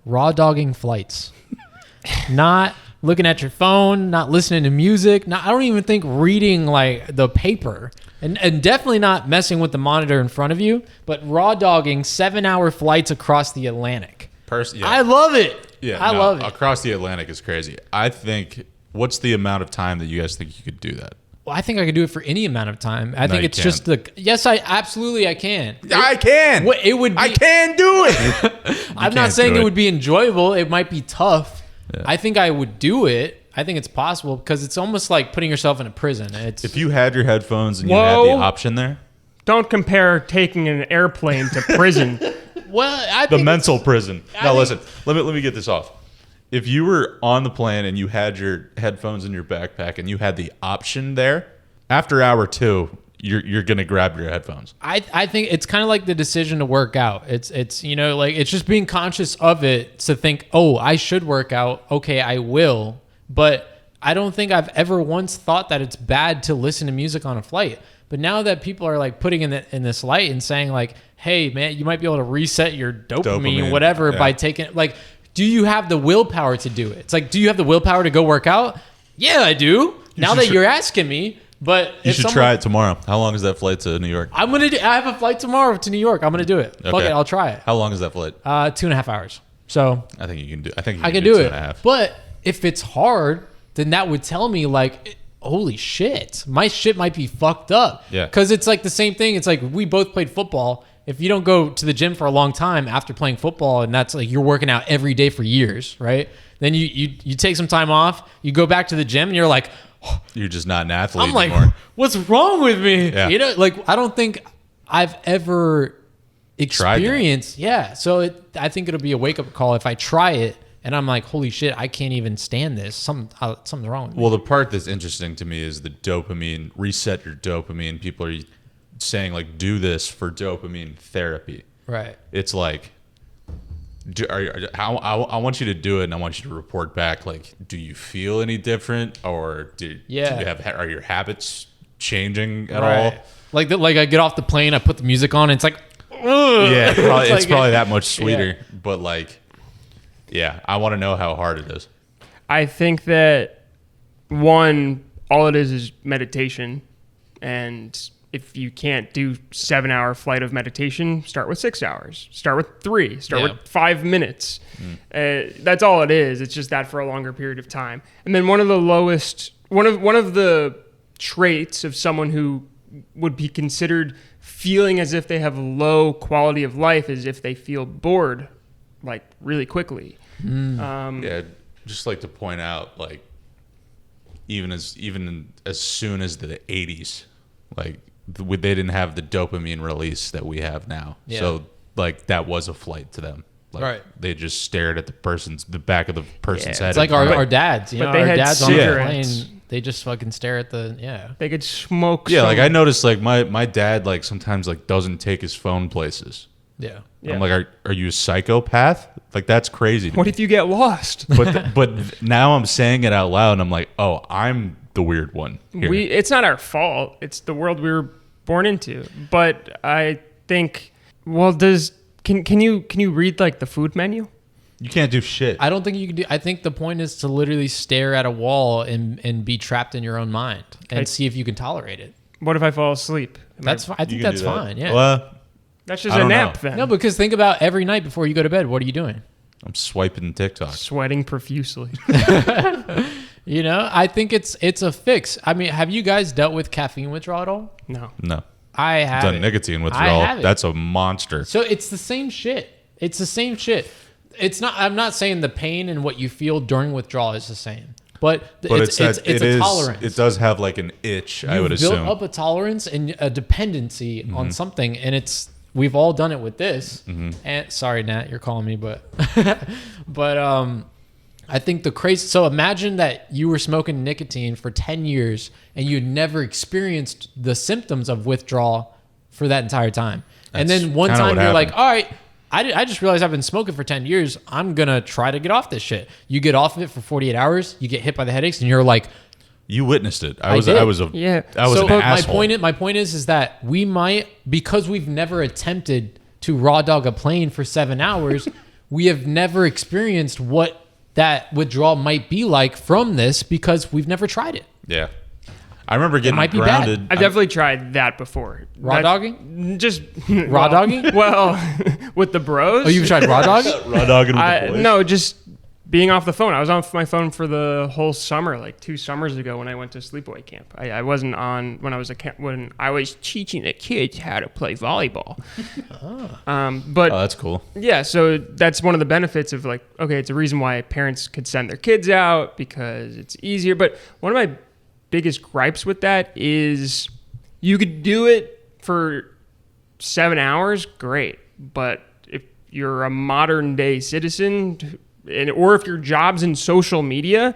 raw dogging flights. Not looking at your phone, not listening to music. I don't even think reading like the paper. And definitely not messing with the monitor in front of you, but raw dogging 7-hour flights across the Atlantic. Yeah. I love it. Yeah, I love it. Across the Atlantic is crazy. I think, what's the amount of time that you guys think you could do that? Well, I think I could do it for any amount of time. I think it's just yes, I can. I can. It would. I can do it. I'm not saying it would be enjoyable. It might be tough. Yeah. I think I would do it. I think it's possible because it's almost like putting yourself in a prison. If you had your headphones and you had the option there. Don't compare taking an airplane to prison. Well, I the think mental prison. Now listen, let me get this off. If you were on the plane and you had your headphones in your backpack and you had the option there, after hour 2, you're gonna grab your headphones. I think it's kind of like the decision to work out. It's you know, like it's just being conscious of it to think, oh, I should work out. Okay, I will. But I don't think I've ever once thought that it's bad to listen to music on a flight. But now that people are like putting in this light and saying like, hey man, you might be able to reset your dopamine whatever by taking like, do you have the willpower to do it? It's like, do you have the willpower to go work out? Yeah, I do. Now that you're asking me. But you should try it tomorrow. How long is that flight to New York? I have a flight tomorrow to New York. I'm gonna do it. Okay. Fuck it, I'll try it. How long is that flight? 2.5 hours. So I think you can do. I can do it. But if it's hard, then that would tell me like, holy shit, my shit might be fucked up. Yeah. Because it's like the same thing. It's like we both played football. If you don't go to the gym for a long time after playing football, and that's like you're working out every day for years, right? Then you take some time off, you go back to the gym, and you're like, you're just not an athlete I'm like, anymore. What's wrong with me? Yeah. You know, like I don't think I've ever experienced. Yeah. So I think it'll be a wake up call if I try it and I'm like, holy shit, I can't even stand this. Something wrong with me. Well, the part that's interesting to me is the dopamine, reset your dopamine. People are saying like, do this for dopamine therapy. Right. It's like, I want you to do it, and I want you to report back. Like, do you feel any different, or do you are your habits changing at all? Like I get off the plane, I put the music on, and it's like, ugh. Yeah, it's probably that much sweeter. Yeah. But like, yeah, I want to know how hard it is. I think that all it is meditation, and if you can't do 7-hour flight of meditation, start with 6 hours. Start with 3. Start with 5 minutes. That's all it is. It's just that for a longer period of time. And then one of the traits of someone who would be considered feeling as if they have low quality of life is if they feel bored, like really quickly. Yeah, just like to point out, like even as soon as the 80s, like. They didn't have the dopamine release that we have now. Yeah. So like that was a flight to them. Like, right. They just stared at the back of the person's head. It's like our dads. But they had dads on the cigarettes. plane. They just fucking stare at They could smoke. Yeah, like I noticed like my dad like sometimes like doesn't take his phone places. Yeah. I'm like, are you a psychopath? Like that's crazy. What if you get lost? But now I'm saying it out loud and I'm like, oh, I'm the weird one here. It's not our fault. It's the world we were born into. But I think, well, can you read like the food menu? You can't do shit. I don't think you can do. I think the point is to literally stare at a wall and be trapped in your own mind and see if you can tolerate it. What if I fall asleep? That's fine. I think that's fine. Yeah. Well, that's just a nap then. No, because think about every night before you go to bed. What are you doing? I'm swiping TikTok. Sweating profusely. You know, I think it's a fix. I mean, have you guys dealt with caffeine withdrawal at all? No. I have done nicotine withdrawal. That's a monster. So it's the same shit. It's not. I'm not saying the pain and what you feel during withdrawal is the same, but it's a tolerance. It does have like an itch. I would assume built up a tolerance and a dependency on something, and we've all done it with this. And sorry, Nat, you're calling me, but I think the crazy. So imagine that you were smoking nicotine for 10 years and you never experienced the symptoms of withdrawal for that entire time. And then one time you're like, all right, I just realized I've been smoking for 10 years. I'm going to try to get off this shit. You get off of it for 48 hours. You get hit by the headaches and you're like, you witnessed it. I was an asshole. My point is that we might, because we've never attempted to raw dog a plane for 7 hours, we have never experienced what that withdrawal might be like from this because we've never tried it. Yeah. I remember getting might be grounded. I've definitely tried that before. Raw dogging? Just Raw dogging? Well, with the bros. Oh, you've tried raw dogging? Raw dogging with the boys? No, just being off the phone. I was on my phone for the whole summer, like 2 summers ago when I went to sleepaway camp. I wasn't on when I was when I was teaching the kids how to play volleyball. But Oh, that's cool. yeah, so that's one of the benefits of like, okay, it's a reason why parents could send their kids out because it's easier. But one of my biggest gripes with that is you could do it for 7 hours, great. But if you're a modern day citizen, or if your job's in social media,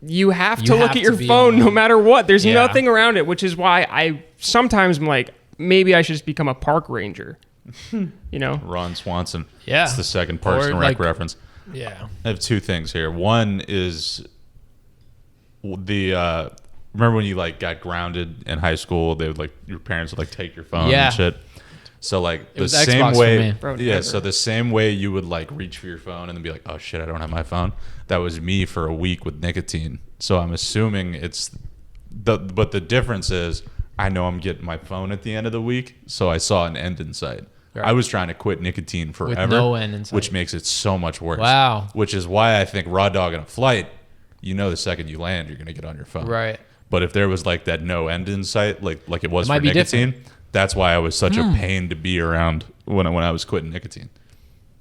you have to look at your phone no matter what. There's nothing around it, which is why I sometimes am like, maybe I should just become a park ranger. You know? Ron Swanson. Yeah. It's the second Parks and Rec reference. Yeah. I have 2 things here. One is the remember when you like got grounded in high school? They would like your parents would like take your phone and shit. So like the same Xbox way, for me. yeah. So the same way you would like reach for your phone and then be like, oh shit, I don't have my phone. That was me for a week with nicotine. So I'm assuming it's but the difference is I know I'm getting my phone at the end of the week. So I saw an end in sight. Right. I was trying to quit nicotine forever, with no end in sight, which makes it so much worse. Wow. Which is why I think raw dog in a flight, you know, the second you land, you're gonna get on your phone. Right. But if there was like that no end in sight, like it was for might be nicotine, different. that's why I was such a pain to be around when I was quitting nicotine.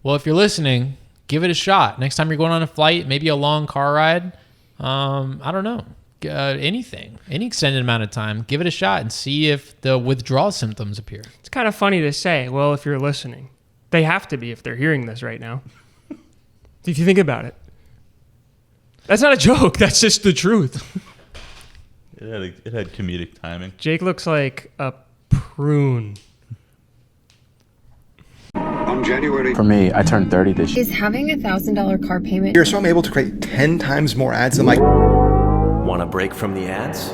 Well, if you're listening, give it a shot. Next time you're going on a flight, maybe a long car ride, I don't know, anything, any extended amount of time, give it a shot and see if the withdrawal symptoms appear. It's kind of funny to say, well, if you're listening. They have to be if they're hearing this right now. If you think about it. That's not a joke. That's just the truth. It had comedic timing. Jake looks like a prune. On January. For me, I turned 30 this year. Is having a $1,000 car payment Here, so I'm able to create 10 times more ads than my. Want a break from the ads?